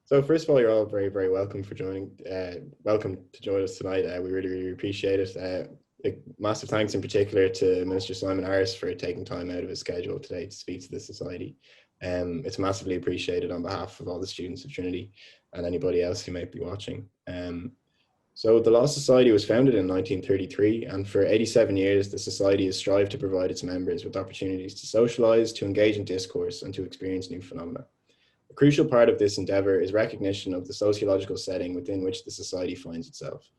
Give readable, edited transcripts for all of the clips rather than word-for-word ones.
So first of all, you're all very, very welcome for joining. Welcome to join us tonight. We really, really appreciate it. A massive thanks in particular to Minister Simon Harris for taking time out of his schedule today to speak to the Society. It's massively appreciated on behalf of all the students of Trinity and anybody else who might be watching. So the Law Society was founded in 1933, and for 87 years, the Society has strived to provide its members with opportunities to socialise, to engage in discourse, and to experience new phenomena. A crucial part of this endeavour is recognition of the sociological setting within which the Society finds itself,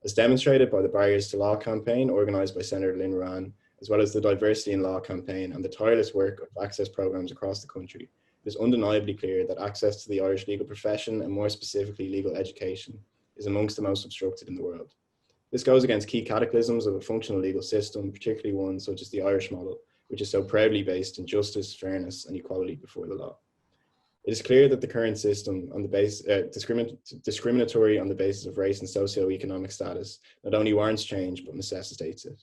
as demonstrated by the Barriers to Law campaign organised by Senator Lynn Ruane, as well as the Diversity in Law campaign and the tireless work of access programmes across the country. It is undeniably clear that access to the Irish legal profession, and more specifically legal education, is amongst the most obstructed in the world. This goes against key cataclysms of a functional legal system, particularly one such as the Irish model, which is so proudly based in justice, fairness, and equality before the law. It is clear that the current system, on the discriminatory on the basis of race and socio-economic status, not only warrants change, but necessitates it.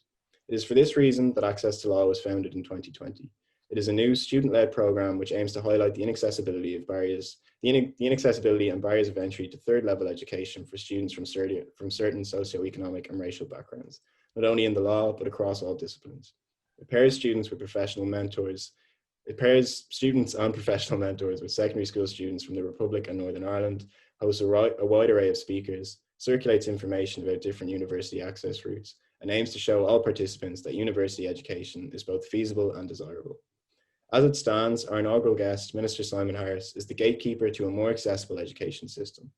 It is for this reason that Access to Law was founded in 2020. It is a new student-led program which aims to highlight the inaccessibility of barriers, the inaccessibility and barriers of entry to third-level education for students from certain socio-economic and racial backgrounds, not only in the law, but across all disciplines. It pairs students with professional mentors. It pairs students and professional mentors with secondary school students from the Republic and Northern Ireland, hosts a wide array of speakers, circulates information about different university access routes, and aims to show all participants that university education is both feasible and desirable. As it stands, our inaugural guest, Minister Simon Harris, is the gatekeeper to a more accessible education system.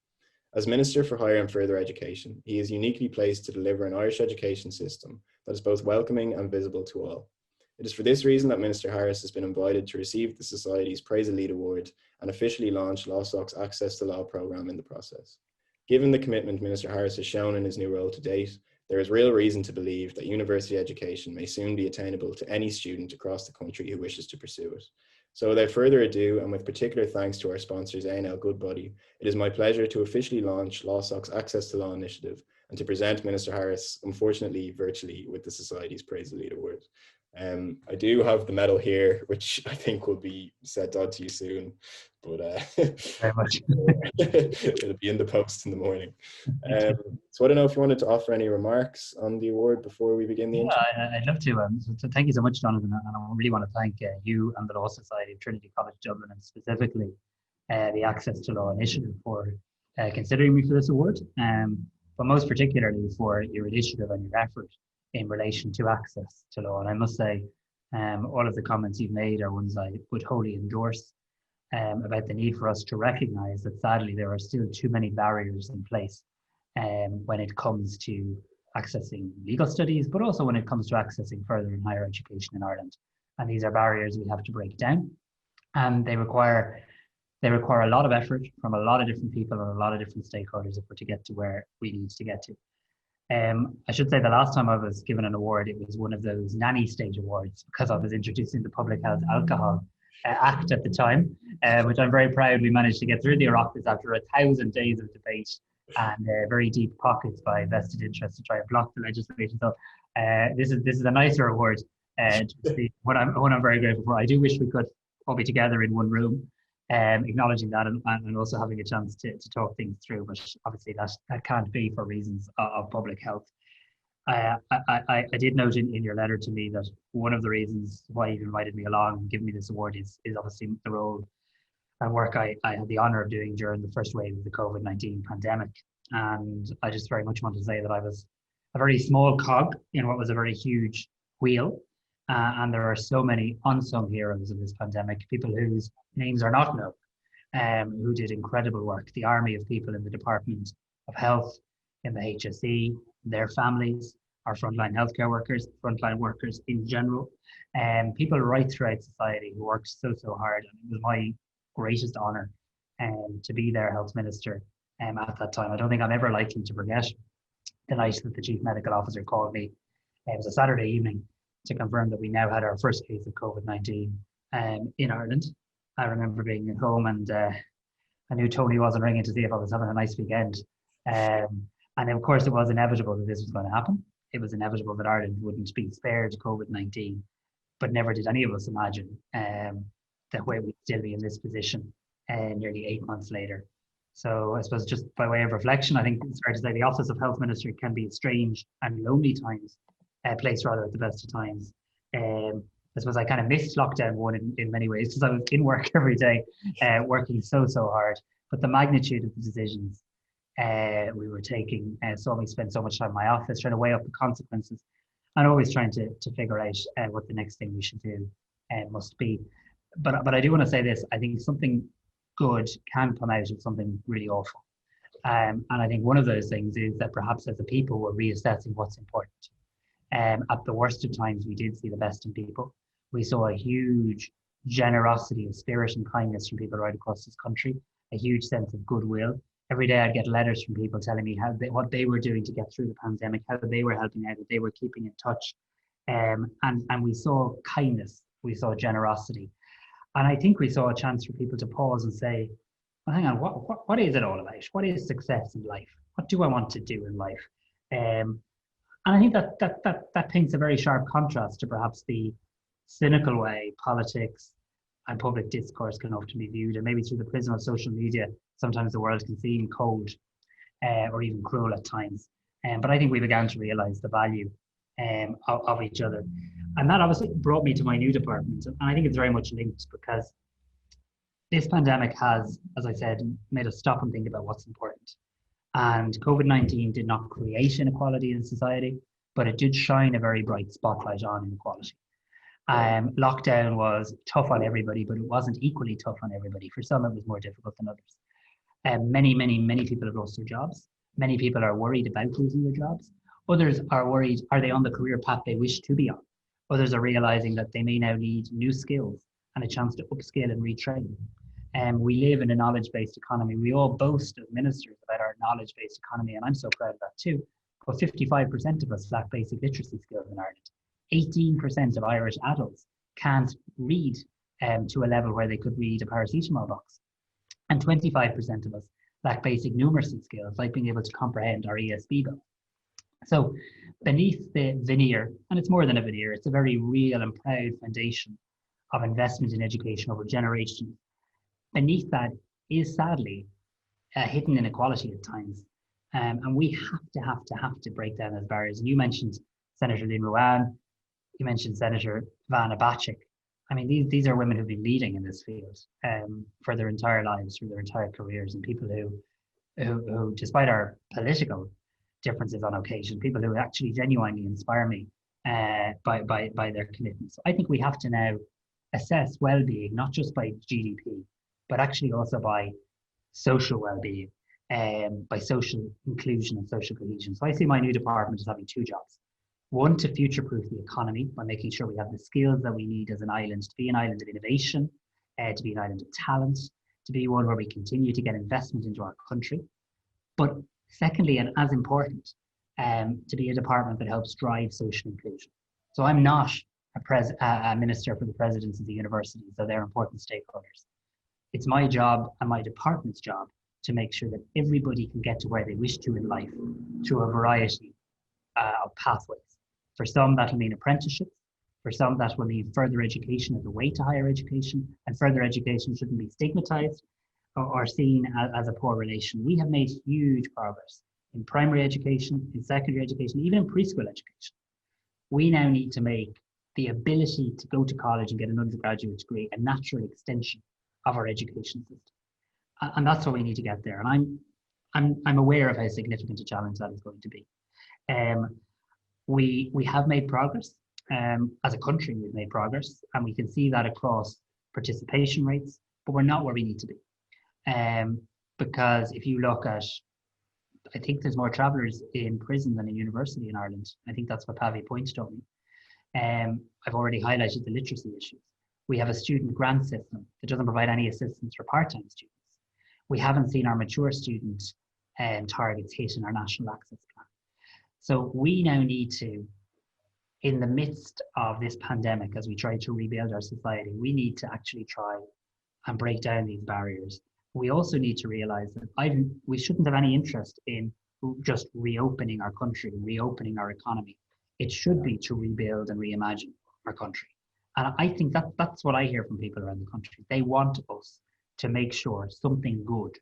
As Minister for Higher and Further Education, he is uniquely placed to deliver an Irish education system that is both welcoming and visible to all. It is for this reason that Minister Harris has been invited to receive the Society's Praise Elite Award and officially launch LawSoc's Access to Law programme in the process. Given the commitment Minister Harris has shown in his new role to date, there is real reason to believe that university education may soon be attainable to any student across the country who wishes to pursue it. So without further ado, and with particular thanks to our sponsors A&L Goodbody, it is my pleasure to officially launch LawSoc's Access to Law initiative and to present Minister Harris, unfortunately virtually, with the Society's Praise Elite Award. I do have the medal here, which I think will be sent on to you soon, but Very much. it'll be in the post in the morning. So I don't know if you wanted to offer any remarks on the award before we begin the interview. I'd love to. So thank you so much, Jonathan. And I really want to thank you and the Law Society of Trinity College Dublin, and specifically the Access to Law initiative for considering me for this award, but most particularly for your initiative and your effort in relation to access to law. And I must say, all of the comments you've made are ones I would wholly endorse, about the need for us to recognise that sadly there are still too many barriers in place when it comes to accessing legal studies, but also when it comes to accessing further and higher education in Ireland. And these are barriers we have to break down, and they require a lot of effort from a lot of different people and a lot of different stakeholders if we're to get to where we need to get to. I should say the last time I was given an award, it was one of those nanny stage awards, because I was introducing the Public Health Alcohol Act at the time, which I'm very proud we managed to get through the Oireachtas after 1,000 days of debate and very deep pockets by vested interests to try and block the legislation. So this is a nicer award, to see what I'm very grateful for. I do wish we could all be together in one room, acknowledging that and also having a chance to talk things through, but obviously that can't be for reasons of public health. I did note in your letter to me that one of the reasons why you invited me along and given me this award is obviously the role and work I had the honour of doing during the first wave of the COVID-19 pandemic. And I just very much want to say that I was a very small cog in what was a very huge wheel. And there are so many unsung heroes of this pandemic, people whose names are not known, who did incredible work. The army of people in the Department of Health, in the HSE, their families, our frontline healthcare workers, frontline workers in general, and people right throughout society who worked so hard. And it was my greatest honour to be their health minister at that time. I don't think I'm ever likely to forget the night that the chief medical officer called me. It was a Saturday evening to confirm that we now had our first case of COVID-19 in Ireland. I remember being at home and I knew Tony wasn't ringing to see if I was having a nice weekend. And of course, it was inevitable that this was going to happen. It was inevitable that Ireland wouldn't be spared COVID-19, but never did any of us imagine that we would still be in this position nearly 8 months later. So I suppose just by way of reflection, I think it's fair to say the office of health minister can be a strange and lonely times, place rather at the best of times. I suppose I kind of missed lockdown one in many ways because I was in work every day, working so hard. But the magnitude of the decisions we were taking saw me spend so much time in my office trying to weigh up the consequences and always trying to figure out what the next thing we should do must be. But I do want to say this: I think something good can come out of something really awful. And I think one of those things is that perhaps as a people, we're reassessing what's important. At the worst of times, we did see the best in people. We saw a huge generosity of spirit and kindness from people right across this country, a huge sense of goodwill. Every day I'd get letters from people telling me what they were doing to get through the pandemic, how they were helping out, that they were keeping in touch. And we saw kindness, we saw generosity. And I think we saw a chance for people to pause and say, well, hang on, what is it all about? What is success in life? What do I want to do in life? And I think that paints a very sharp contrast to perhaps the cynical way politics and public discourse can often be viewed, and maybe through the prism of social media, sometimes the world can seem cold or even cruel at times. But I think we began to realize the value of each other. And that obviously brought me to my new department. And I think it's very much linked because this pandemic has, as I said, made us stop and think about what's important. And COVID-19 did not create inequality in society, but it did shine a very bright spotlight on inequality. Lockdown was tough on everybody, but it wasn't equally tough on everybody. For some, it was more difficult than others. Many people have lost their jobs. Many people are worried about losing their jobs. Others are worried, are they on the career path they wish to be on? Others are realizing that they may now need new skills and a chance to upskill and retrain. We live in a knowledge-based economy. We all boast as ministers about our knowledge-based economy, and I'm so proud of that too. But 55% of us lack basic literacy skills in Ireland. 18% of Irish adults can't read to a level where they could read a paracetamol box. And 25% of us lack basic numeracy skills, like being able to comprehend our ESB bill. So beneath the veneer, and it's more than a veneer, it's a very real and proud foundation of investment in education over generations. Beneath that is sadly hidden inequality at times. And we have to break down those barriers. And you mentioned Senator Lynn Ruane, you mentioned Senator Vanna Bacik. I mean, these are women who've been leading in this field for their entire lives, for their entire careers, and people who despite our political differences on occasion, people who actually genuinely inspire me by their commitment. So I think we have to now assess well-being, not just by GDP, but actually also by social well-being, by social inclusion and social cohesion. So I see my new department as having two jobs. One, to future-proof the economy by making sure we have the skills that we need as an island to be an island of innovation, to be an island of talent, to be one where we continue to get investment into our country. But secondly, and as important, to be a department that helps drive social inclusion. So I'm not a minister for the presidents of the universities, so they're important stakeholders. It's my job and my department's job to make sure that everybody can get to where they wish to in life through a variety of pathways. For some, that'll mean apprenticeships. For some, that will mean further education as a way to higher education, and further education shouldn't be stigmatized or seen as a poor relation. We have made huge progress in primary education, in secondary education, even in preschool education. We now need to make the ability to go to college and get an undergraduate degree a natural extension of our education system. And that's what we need to get there. And I'm aware of how significant a challenge that is going to be. We have made progress. As a country, we've made progress, and we can see that across participation rates, but we're not where we need to be. Because if you look at, I think there's more travellers in prison than in university in Ireland. I think that's what Pavi pointed out. I've already highlighted the literacy issues. We have a student grant system that doesn't provide any assistance for part-time students. We haven't seen our mature student targets hit in our national access plan. So we now need to, in the midst of this pandemic, as we try to rebuild our society, we need to actually try and break down these barriers. We also need to realize that we shouldn't have any interest in just reopening our country, reopening our economy. It should be to rebuild and reimagine our country. And I think that's what I hear from people around the country. They want us to make sure something good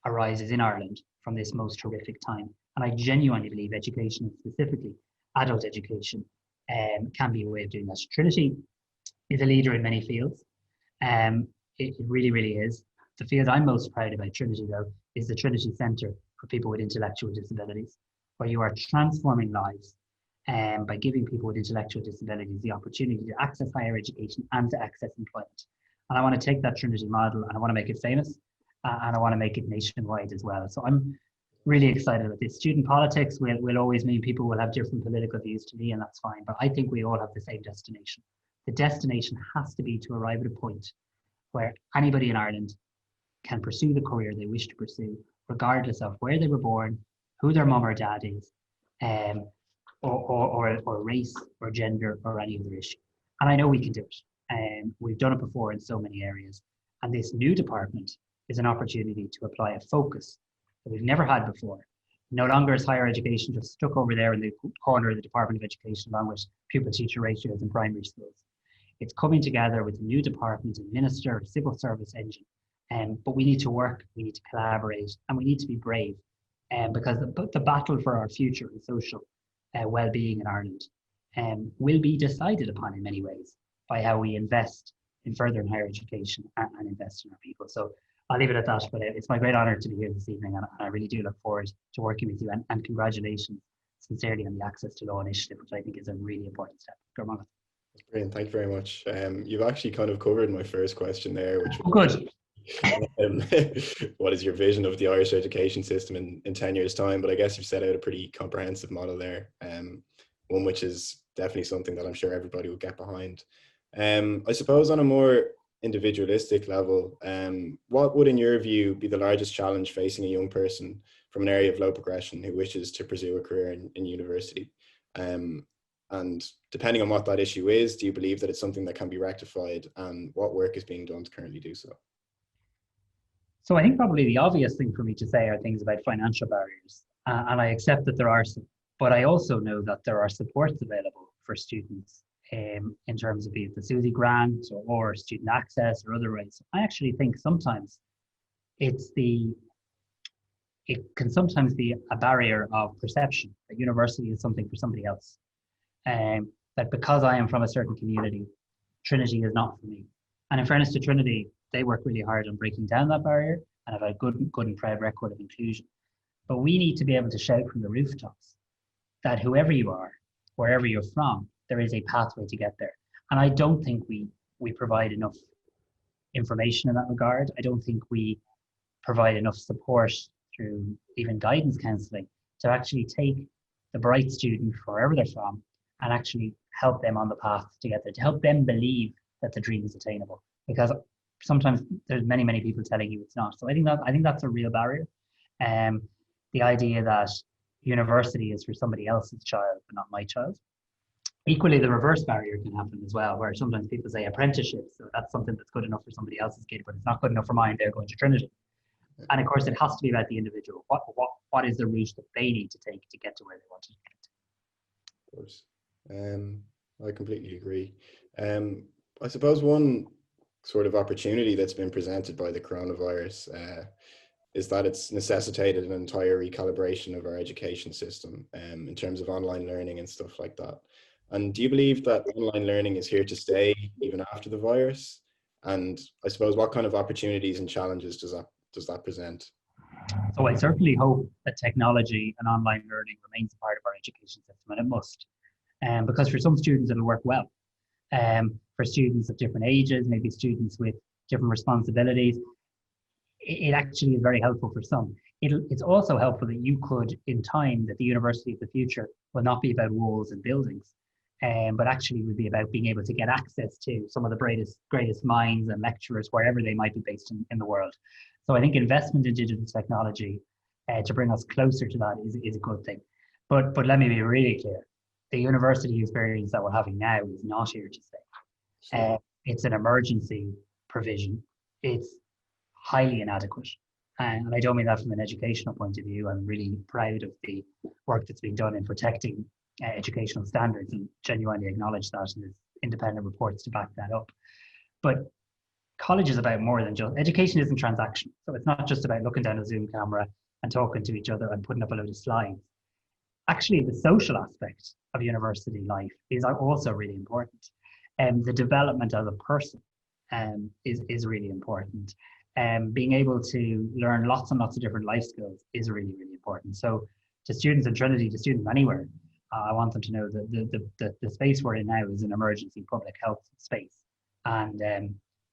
arises in Ireland from this most horrific time. And I genuinely believe education, specifically adult education, can be a way of doing that. Trinity is a leader in many fields. It really, really is. The field I'm most proud about Trinity, though, is the Trinity Centre for people with intellectual disabilities, where you are transforming lives by giving people with intellectual disabilities the opportunity to access higher education and to access employment. And I want to take that Trinity model and I want to make it famous and I want to make it nationwide as well. So I'm really excited about this. Student politics will always mean people will have different political views to me, and that's fine. But I think we all have the same destination. The destination has to be to arrive at a point where anybody in Ireland can pursue the career they wish to pursue, regardless of where they were born, who their mum or dad is, or race or gender or any other issue. And I know we can do it. We've done it before in so many areas. And this new department is an opportunity to apply a focus that we've never had before. No longer is higher education just stuck over there in the corner of the Department of Education along with pupil-teacher ratios in primary schools. It's coming together with a new department, a minister, a civil service engine. But we need to work, we need to collaborate, and we need to be brave because the battle for our future and social well-being in Ireland will be decided upon in many ways by how we invest in furthering higher education and invest in our people. So I'll leave it at that, but it's my great honour to be here this evening, and I really do look forward to working with you, and congratulations sincerely on the Access to Law initiative, which I think is a really important step. Brilliant, thank you very much. You've actually kind of covered my first question there, which was good. What is your vision of the Irish education system in 10 years' time? But I guess you've set out a pretty comprehensive model there, one which is definitely something that I'm sure everybody will get behind. I suppose on a more individualistic level, what would in your view be the largest challenge facing a young person from an area of low progression who wishes to pursue a career in university? And depending on what that issue is, do you believe that it's something that can be rectified, and what work is being done to currently do so? So I think probably the obvious thing for me to say are things about financial barriers, and I accept that there are some, but I also know that there are supports available for students in terms of be it the SUSI grant or student access or other ways. I actually think sometimes it can sometimes be a barrier of perception that university is something for somebody else. That because I am from a certain community, Trinity is not for me. And in fairness to Trinity, they work really hard on breaking down that barrier and have a good and proud record of inclusion. But we need to be able to shout from the rooftops that whoever you are, wherever you're from, there is a pathway to get there. And I don't think we provide enough information in that regard. I don't think we provide enough support through even guidance counselling to actually take the bright student, wherever they're from, and actually help them on the path to get there, to help them believe that the dream is attainable. Because sometimes there's many people telling you it's not. So I think that's a real barrier. The idea that university is for somebody else's child, but not my child. Equally, the reverse barrier can happen as well, where sometimes people say apprenticeship. So that's something that's good enough for somebody else's kid, but it's not good enough for mine. They're going to Trinity. And of course, it has to be about the individual. What is the route that they need to take to get to where they want to get? Of course. I completely agree. I suppose one sort of opportunity that's been presented by the coronavirus is that it's necessitated an entire recalibration of our education system in terms of online learning and stuff like that. And do you believe that online learning is here to stay even after the virus? And I suppose what kind of opportunities and challenges does that present? So I certainly hope that technology and online learning remains a part of our education system, and it must. Because for some students it'll work well. For students of different ages, maybe students with different responsibilities, it actually is very helpful for some. It's also helpful that you could, in time, that the university of the future will not be about walls and buildings, but actually would be about being able to get access to some of the greatest minds and lecturers wherever they might be based in the world. So I think investment in digital technology to bring us closer to that is a good thing. But let me be really clear. The university experience that we're having now is not here to stay. It's an emergency provision. It's highly inadequate. And I don't mean that from an educational point of view. I'm really proud of the work that's been done in protecting educational standards and genuinely acknowledge that, and there's independent reports to back that up. But college is about more than just, education isn't transactional. So it's not just about looking down a Zoom camera and talking to each other and putting up a load of slides. Actually, the social aspect of university life is also really important. And the development as a person is really important. Being able to learn lots and lots of different life skills is really, really important. So to students in Trinity, to students anywhere, I want them to know that the space we're in now is an emergency public health space. And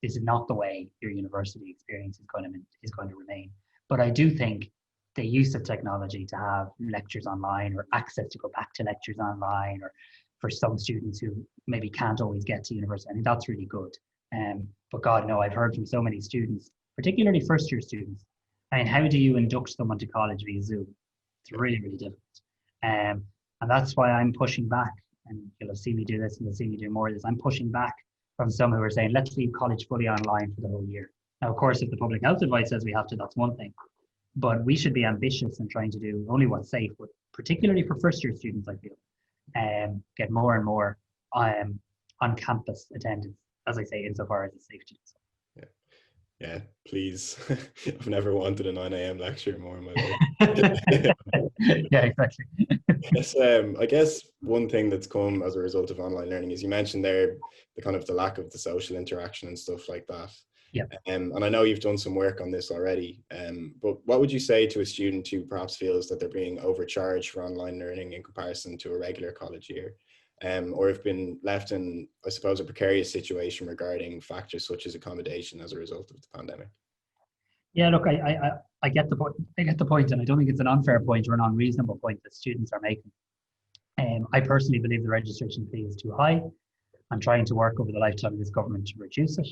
this is not the way your university experience is going to remain. But I do think the use of technology to have lectures online or access to go back to lectures online, or for some students who maybe can't always get to university, I think that's really good. But God, no, I've heard from so many students, particularly first year students. I mean, how do you induct someone to college via Zoom? It's really, really difficult. And that's why I'm pushing back, and you'll have seen me do this and you'll see me do more of this. I'm pushing back from some who are saying, let's leave college fully online for the whole year. Now, of course, if the public health advice says we have to, that's one thing. But we should be ambitious in trying to do only what's safe, but particularly for first year students, I feel, get more and more on campus attendance, as I say, insofar as it's safe to do so. Yeah, please. I've never wanted a 9 a.m. lecture more in my life. Yeah, exactly. Yes, I guess one thing that's come as a result of online learning is you mentioned there the lack of the social interaction and stuff like that. Yeah. And I know you've done some work on this already. But what would you say to a student who perhaps feels that they're being overcharged for online learning in comparison to a regular college year? Or have been left in, I suppose, a precarious situation regarding factors such as accommodation as a result of the pandemic? Yeah, look, I get the point. I get the point, and I don't think it's an unfair point or an unreasonable point that students are making. I personally believe the registration fee is too high. I'm trying to work over the lifetime of this government to reduce it.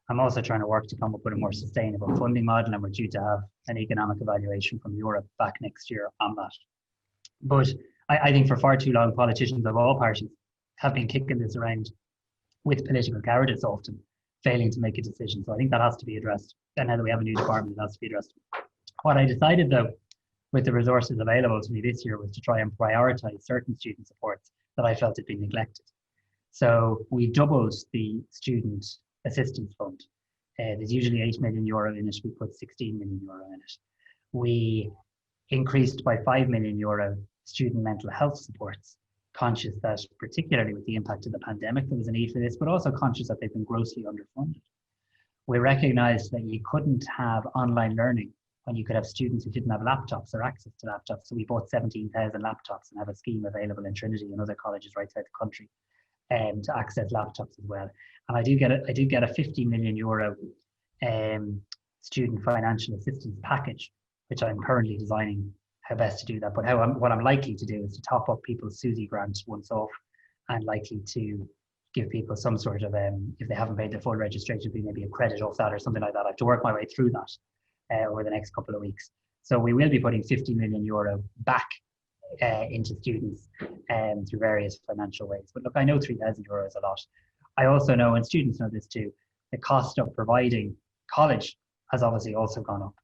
I'm also trying to work to come up with a more sustainable funding model, and we're due to have an economic evaluation from Europe back next year on that. But I think for far too long, politicians of all parties have been kicking this around with political cowardice, often failing to make a decision. So I think that has to be addressed. And now that we have a new department, it has to be addressed. What I decided, though, with the resources available to me this year, was to try and prioritize certain student supports that I felt had been neglected. So we doubled the student assistance fund. There's usually €8 million in it. We put €16 million in it. We increased by €5 million student mental health supports, conscious that particularly with the impact of the pandemic, there was a need for this, but also conscious that they've been grossly underfunded. We recognized that you couldn't have online learning when you could have students who didn't have laptops or access to laptops. So we bought 17,000 laptops and have a scheme available in Trinity and other colleges right throughout the country to access laptops as well. And I do get a €50 million student financial assistance package, which I'm currently designing how best to do that. But what I'm likely to do is to top up people's SUSI grants once off, and likely to give people some sort of, if they haven't paid the full registration fee, maybe a credit off that or something like that. I have to work my way through that over the next couple of weeks. So we will be putting €50 million back into students through various financial ways. But look, I know €3,000 is a lot. I also know, and students know this too, the cost of providing college has obviously also gone up,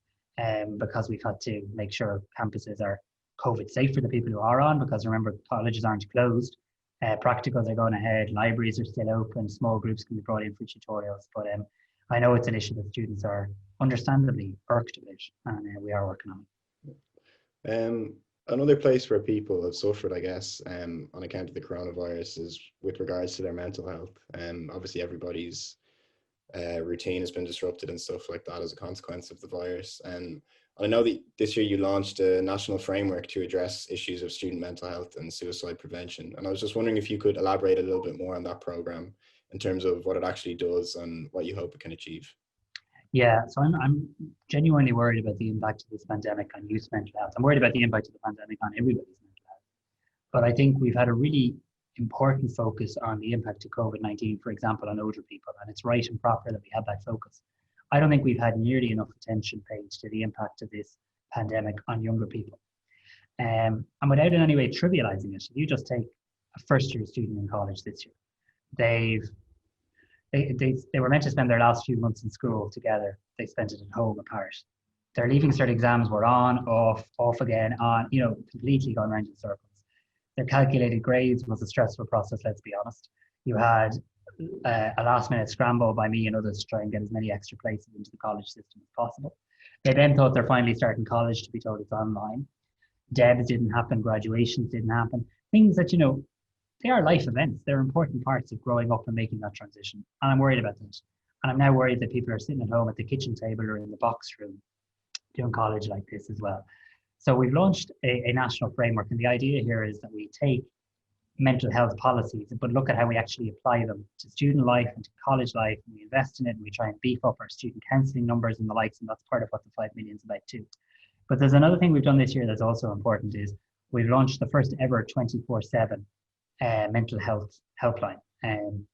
because we've had to make sure campuses are COVID safe for the people who are on, because remember, colleges aren't closed. Practicals are going ahead, libraries are still open, small groups can be brought in for tutorials. But I know it's an issue that students are understandably irked about, and we are working on it. Another place where people have suffered, I guess, on account of the coronavirus is with regards to their mental health. Obviously, everybody's routine has been disrupted and stuff like that as a consequence of the virus. And I know that this year you launched a national framework to address issues of student mental health and suicide prevention. And I was just wondering if you could elaborate a little bit more on that program in terms of what it actually does and what you hope it can achieve. Yeah, so I'm genuinely worried about the impact of this pandemic on youth mental health. I'm worried about the impact of the pandemic on everybody's mental health. But I think we've had a really important focus on the impact of COVID-19, for example, on older people, and it's right and proper that we have that focus. I don't think we've had nearly enough attention paid to the impact of this pandemic on younger people. And without in any way trivializing it, if you just take a first year student in college this year, they were meant to spend their last few months in school together. They spent it at home apart. Their Leaving Cert exams were on, off again, on, completely gone round in circles. Their calculated grades was a stressful process, let's be honest. You had a last minute scramble by me and others to try and get as many extra places into the college system as possible. They then thought they're finally starting college to be told it's online. Debs didn't happen, graduations didn't happen. Things that, they are life events. They're important parts of growing up and making that transition. And I'm worried about that. And I'm now worried that people are sitting at home at the kitchen table or in the box room doing college like this as well. So we've launched a national framework. And the idea here is that we take mental health policies, but look at how we actually apply them to student life and to college life. And we invest in it and we try and beef up our student counselling numbers and the likes. And that's part of what the 5 million is about too. But there's another thing we've done this year that's also important is we've launched the first ever 24/7 mental health helpline. And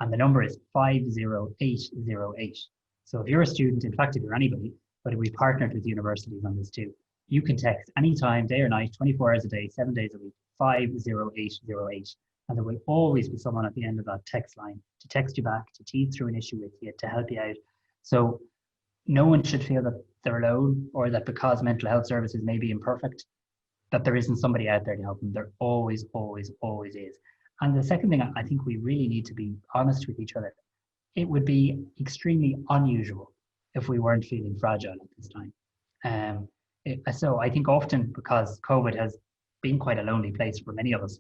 the number is 50808. So if you're a student, in fact, if you're anybody, but we partnered with universities on this too, you can text anytime, day or night, 24 hours a day, 7 days a week, 50808. And there will always be someone at the end of that text line to text you back, to tease through an issue with you, to help you out. So no one should feel that they're alone or that because mental health services may be imperfect, that there isn't somebody out there to help them. There always, always, always is. And the second thing, I think we really need to be honest with each other. It would be extremely unusual if we weren't feeling fragile at this time. So I think often because COVID has been quite a lonely place for many of us,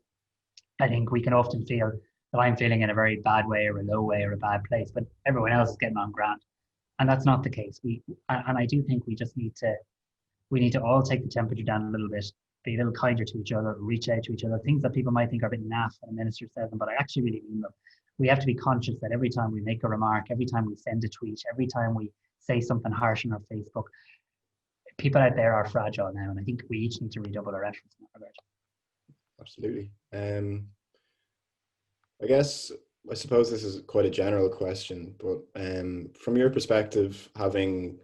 I think we can often feel that I'm feeling in a very bad way or a low way or a bad place, but everyone else is getting on grand. And that's not the case. And I do think we need to all take the temperature down a little bit, be a little kinder to each other, reach out to each other, things that people might think are a bit naff when a minister says them, but I actually really mean them. We have to be conscious that every time we make a remark, every time we send a tweet, every time we say something harsh on our Facebook, people out there are fragile now. And I think we each need to redouble our efforts in that regard. Absolutely. I suppose this is quite a general question, but from your perspective, having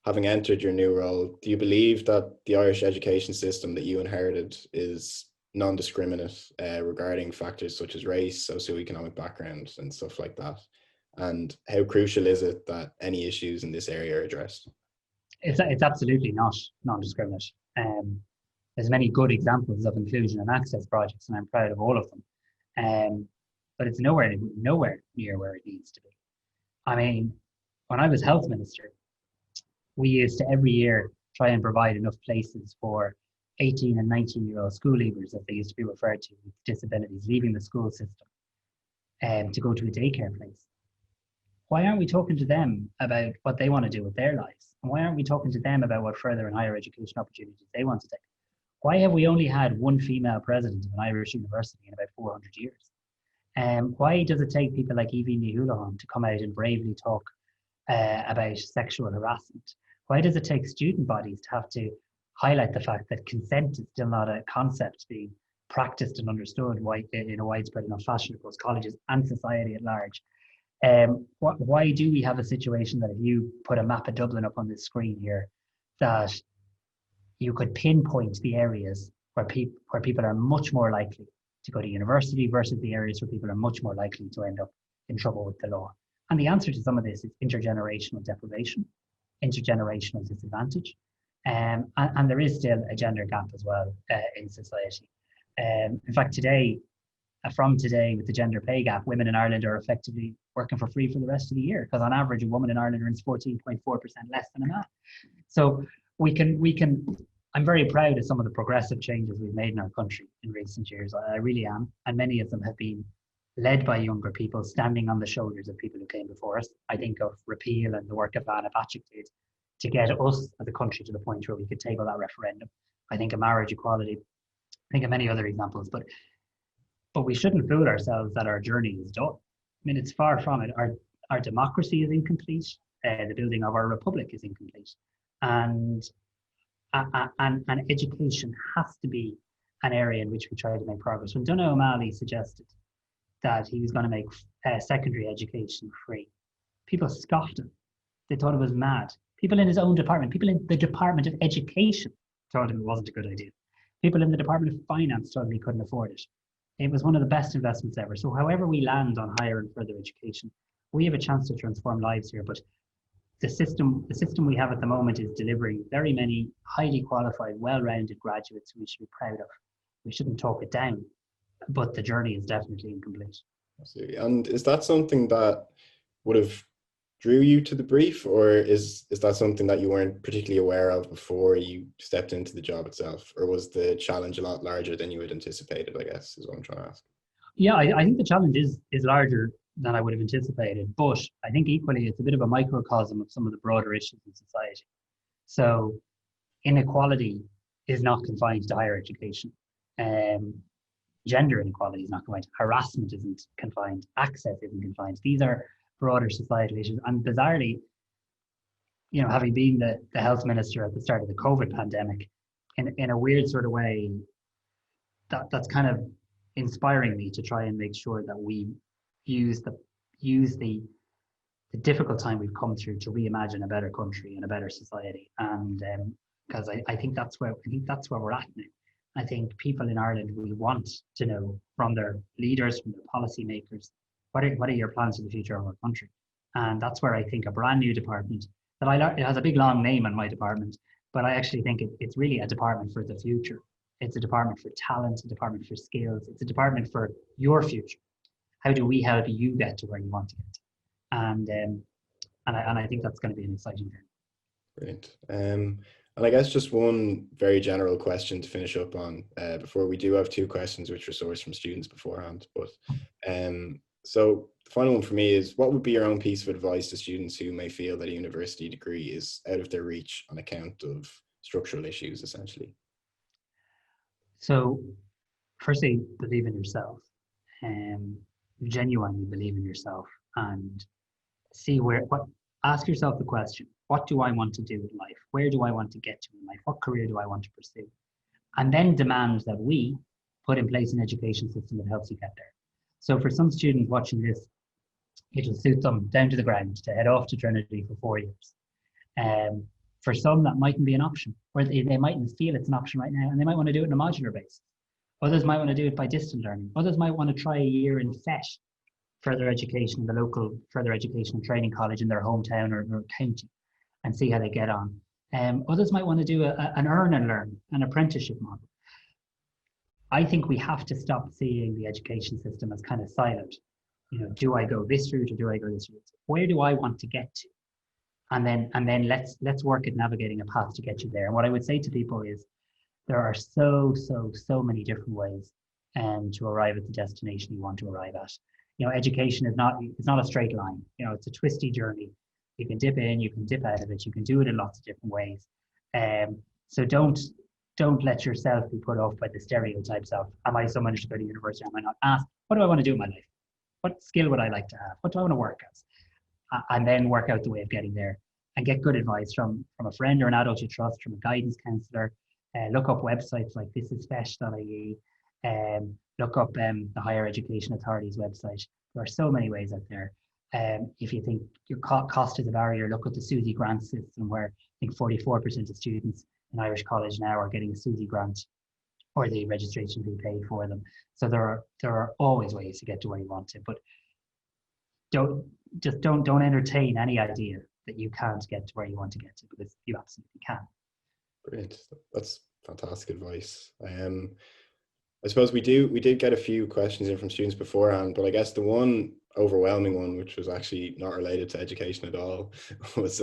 entered your new role, do you believe that the Irish education system that you inherited is non-discriminate regarding factors such as race, socio-economic background, and stuff like that? And how crucial is it that any issues in this area are addressed? It's absolutely not non-discriminate. There's many good examples of inclusion and access projects, and I'm proud of all of them. But it's nowhere near where it needs to be. I mean, when I was health minister, we used to every year try and provide enough places for 18 and 19-year-old school leavers, as they used to be referred to, with disabilities, leaving the school system to go to a daycare place. Why aren't we talking to them about what they want to do with their lives? And why aren't we talking to them about what further and higher education opportunities they want to take? Why have we only had one female president of an Irish university in about 400 years? Why does it take people like Evie Nihulahan to come out and bravely talk about sexual harassment? Why does it take student bodies to have to highlight the fact that consent is still not a concept being practiced and understood in a widespread enough fashion across colleges and society at large? Why do we have a situation that if you put a map of Dublin up on this screen here, that you could pinpoint the areas where people are much more likely to go to university versus the areas where people are much more likely to end up in trouble with the law? And the answer to some of this is intergenerational deprivation, intergenerational disadvantage, and there is still a gender gap as well in society. In fact, from today, with the gender pay gap, women in Ireland are effectively working for free for the rest of the year, because on average, a woman in Ireland earns 14.4% less than a man. So I'm very proud of some of the progressive changes we've made in our country in recent years. I really am. And many of them have been led by younger people, standing on the shoulders of people who came before us. I think of repeal and the work of Anna Bachik did to get us as a country to the point where we could table that referendum. I think of marriage equality. I think of many other examples. But we shouldn't fool ourselves that our journey is done. I mean, it's far from it. Our democracy is incomplete. The building of our republic is incomplete. And education has to be an area in which we try to make progress. When Donogh O'Malley suggested that he was going to make secondary education free, people scoffed him. They thought it was mad. People in his own department, people in the Department of Education told him it wasn't a good idea. People in the Department of Finance told him he couldn't afford it. It was one of the best investments ever. So however we land on higher and further education, we have a chance to transform lives here. But the system we have at the moment is delivering very many highly qualified, well-rounded graduates who we should be proud of. We shouldn't talk it down, but the journey is definitely incomplete. Absolutely. And is that something that would have drew you to the brief, or is that something that you weren't particularly aware of before you stepped into the job itself, or was the challenge a lot larger than you had anticipated, I guess, is what I'm trying to ask. Yeah, I think the challenge is larger than I would have anticipated, but I think equally it's a bit of a microcosm of some of the broader issues in society. So inequality is not confined to higher education. Um, Gender inequality is not confined. Harassment isn't confined. Access isn't confined. These are broader societal issues. And bizarrely, having been the health minister at the start of the COVID pandemic, in a weird sort of way, that's kind of inspiring me to try and make sure that we use the difficult time we've come through to reimagine a better country and a better society. And because I think that's where we're at now. I think people in Ireland will want to know from their leaders, from their policymakers, what are your plans for the future of our country? And that's where I think a brand new department it has a big long name in my department, but I actually think it's really a department for the future. It's a department for talent, a department for skills. It's a department for your future. How do we help you get to where you want to get to? And I think that's going to be an exciting journey. Brilliant. And I guess just one very general question to finish up on before we do have two questions which were sourced from students beforehand. But so the final one for me is, what would be your own piece of advice to students who may feel that a university degree is out of their reach on account of structural issues, essentially? So firstly, believe in yourself. Genuinely believe in yourself and ask yourself the question, what do I want to do in life? Where do I want to get to in life? What career do I want to pursue? And then demand that we put in place an education system that helps you get there. So for some students watching this, it'll suit them down to the ground to head off to Trinity for 4 years. For some, that mightn't be an option, or they mightn't feel it's an option right now, and they might want to do it on a modular basis. Others might want to do it by distant learning. Others might want to try a year in FET, further education, the local further education and training college in their hometown or county, and see how they get on. Others might want to do an earn and learn, an apprenticeship model. I think we have to stop seeing the education system as kind of siloed. Do I go this route or do I go this route? Where do I want to get to? And then let's work at navigating a path to get you there. And what I would say to people is there are so many different ways to arrive at the destination you want to arrive at. Education is not a straight line. It's a twisty journey. You can dip in, you can dip out of it, you can do it in lots of different ways. So don't let yourself be put off by the stereotypes of, am I someone who should go to university? Am I not? Ask, what do I want to do in my life? What skill would I like to have? What do I want to work as? And then work out the way of getting there and get good advice from a friend or an adult you trust, from a guidance counsellor. Look up websites like thisisfesh.ie. Look up the Higher Education Authority's website. There are so many ways out there. If you think your cost is a barrier, look at the SUSI grant system, where I think 44% of students in Irish college now are getting a SUSI grant, or the registration fee paid for them. So there are always ways to get to where you want to, but don't entertain any idea that you can't get to where you want to get to, because you absolutely can. Brilliant. That's fantastic advice. I suppose we did get a few questions in from students beforehand, but I guess the one overwhelming one, which was actually not related to education at all, was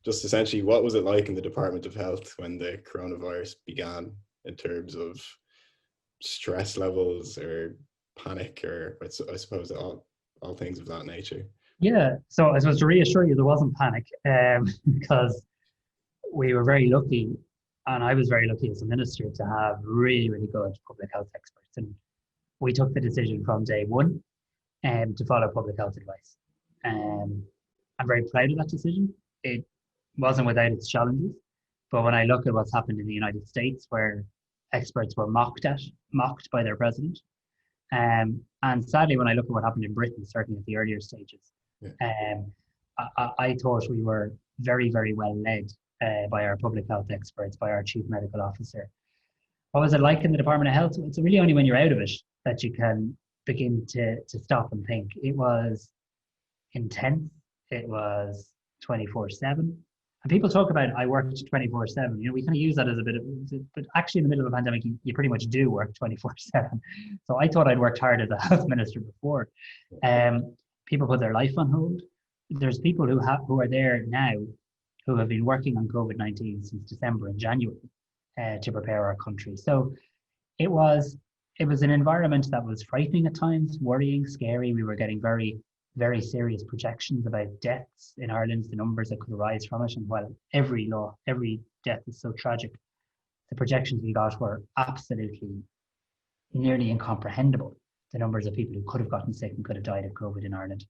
just essentially, what was it like in the Department of Health when the coronavirus began, in terms of stress levels or panic, or I suppose all things of that nature? Yeah, so I suppose to reassure you, there wasn't panic, because we were very lucky, and I was very lucky as a minister to have really good public health experts, and we took the decision from day one to follow public health advice. I'm very proud of that decision. It wasn't without its challenges, but when I look at what's happened in the United States, where experts were mocked by their president, and sadly, when I look at what happened in Britain, certainly at the earlier stages, I thought we were very well led by our public health experts, by our chief medical officer. What was it like in the Department of Health? It's really only when you're out of it that you can begin to stop and think. It was intense. It was 24/7. And people talk about I worked 24/7. You know, we kind of use that as a bit of, but actually in the middle of a pandemic, you pretty much do work 24/7. So I thought I'd worked hard as a health minister before. People put their life on hold. There's people who are there now who have been working on COVID-19 since December and January to prepare our country. So it was an environment that was frightening at times, worrying, scary. We were getting very, very serious projections about deaths in Ireland, the numbers that could arise from it. And while every death is so tragic, the projections we got were absolutely nearly incomprehensible. The numbers of people who could have gotten sick and could have died of COVID in Ireland.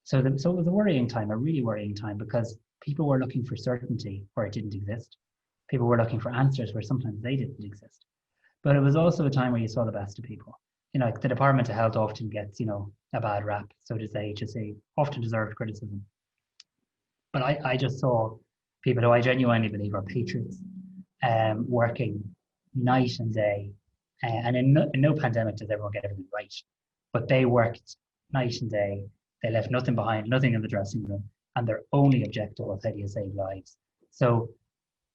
So it was a worrying time, a really worrying time, because people were looking for certainty where it didn't exist. People were looking for answers where sometimes they didn't exist. But it was also a time where you saw the best of people. You know, like the Department of Health often gets, you know, a bad rap. So does the HSE, often deserved criticism. But I just saw people who I genuinely believe are patriots, working night and day. And in no pandemic does everyone get everything right. But they worked night and day. They left nothing behind, nothing in the dressing room. And their only objective was how do you save lives. So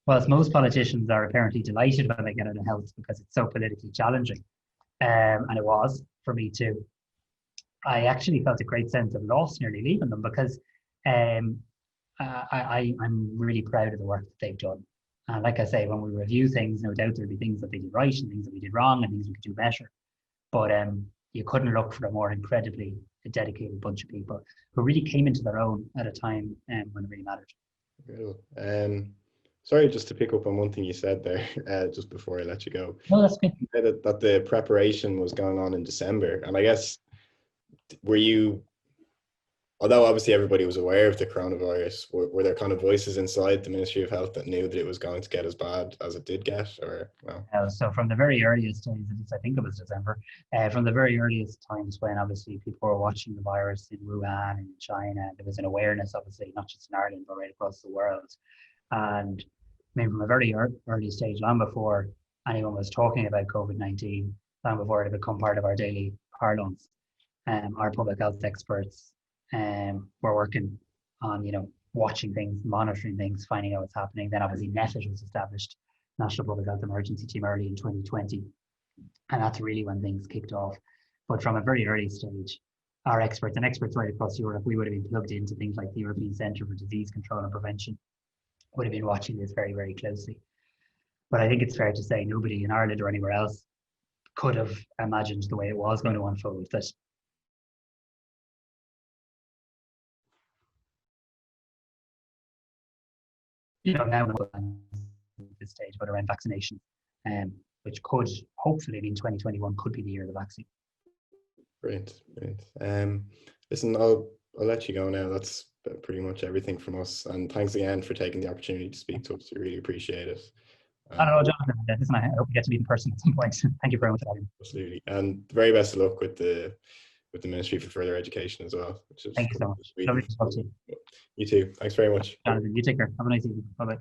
whilst most politicians are apparently delighted when they get out of health because it's so politically challenging, and it was for me too, I actually felt a great sense of loss nearly leaving them, because I'm really proud of the work that they've done. And like I say, when we review things, no doubt there'll be things that they did right and things that we did wrong and things we could do better. But you couldn't look for a more incredibly dedicated bunch of people who really came into their own at a time when it really mattered. Cool. Sorry, just to pick up on one thing you said there, just before I let you go. No, that's good. That the preparation was going on in December, and I guess, were you, although obviously everybody was aware of the coronavirus, were there kind of voices inside the Ministry of Health that knew that it was going to get as bad as it did get, or no? So from the very earliest days, I think it was December, from the very earliest times when obviously people were watching the virus in Wuhan and in China, there was an awareness, obviously, not just in Ireland, but right across the world. And I mean, from a very early stage, long before anyone was talking about COVID-19, long before it had become part of our daily parlance, our public health experts were working on, you know, watching things, monitoring things, finding out what's happening. Then obviously NEFIT was established, National Public Health Emergency Team, early in 2020. And that's really when things kicked off. But from a very early stage, our experts and experts right across Europe, we would have been plugged into things like the European Centre for Disease Control and Prevention, would have been watching this very, very closely. But I think it's fair to say nobody in Ireland or anywhere else could have imagined the way it was going to unfold. That now at this stage, but around vaccination, which could hopefully in 2021 could be the year of the vaccine. Great. Listen, I'll let you go now. That's pretty much everything from us. And thanks again for taking the opportunity to speak to us. We really appreciate it. I don't know, Jonathan. Listen, I hope we get to meet in person at some point. Thank you very much for having me. Absolutely, and the very best of luck with the Ministry for Further Education as well. Thank you so much. Lovely to talk to you. You too. Thanks very much. Jonathan, you take care. Have a nice evening. Bye bye.